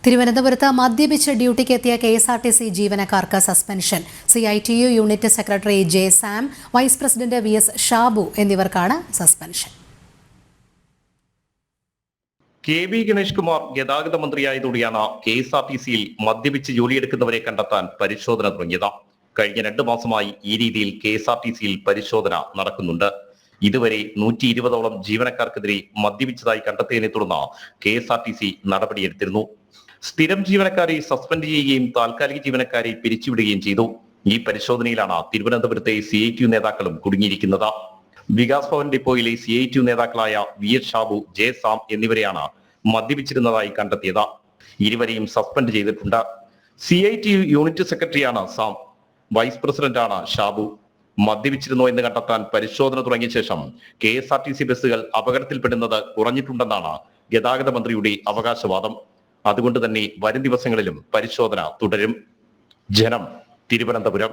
തിരുവനന്തപുരത്ത് മദ്യപിച്ച് ഡ്യൂട്ടിക്ക് എത്തിയ കെഎസ്ആർടിസി ജീവനക്കാർക്ക് suspension. CITU unit secretary J Sam, vice president VS Shabu എന്നിവർക്കാണ് സസ്പെൻഷൻ. KV ഗണേഷ് കുമാർ ഗതാഗത മന്ത്രിയായതോടെയാണ് KSRTCയിൽ മദ്യപിച്ച് ജോലിയെടുക്കുന്നവരെ കണ്ടെത്താൻ പരിശോധന തുടങ്ങിയത്. കഴിഞ്ഞ 2 മാസമായി ഈ രീതിയിൽ KSRTCയിൽ പരിശോധന നടക്കുന്നുണ്ട്. ഇതുവരെ 120ഓളം ജീവനക്കാർക്കെതിരെ മദ്യപിച്ചതായി കണ്ടെത്തിയതിനെ തുടർന്ന് KSRTC നടപടിയെടുത്തിരുന്നു. സ്ഥിരം ജീവനക്കാരെ സസ്പെൻഡ് ചെയ്യുകയും താൽക്കാലിക ജീവനക്കാരെ പിരിച്ചുവിടുകയും ചെയ്തു. ഈ പരിശോധനയിലാണ് തിരുവനന്തപുരത്തെ CITU നേതാക്കളും കുടുങ്ങിയിരിക്കുന്നത്. വികാസ് ഭവൻ ഡിപ്പോയിലെ CITU നേതാക്കളായ VS ഷാബു, ജെ സാം എന്നിവരെയാണ് മദ്യപിച്ചിരുന്നതായി കണ്ടെത്തിയത്. ഇരുവരെയും സസ്പെൻഡ് ചെയ്തിട്ടുണ്ട്. CITU യൂണിറ്റ് സെക്രട്ടറിയാണ് സാം, വൈസ് പ്രസിഡന്റാണ് ഷാബു. മദ്യപിച്ചിരുന്നോ എന്ന് കണ്ടെത്താൻ പരിശോധന തുടങ്ങിയ ശേഷം KSRTC ബസ്സുകൾ അപകടത്തിൽപ്പെടുന്നത് കുറഞ്ഞിട്ടുണ്ടെന്നാണ് ഗതാഗത മന്ത്രിയുടെ അവകാശവാദം. അതുകൊണ്ട് തന്നെ വരും ദിവസങ്ങളിലും പരിശോധന തുടരും. ജനം, തിരുവനന്തപുരം.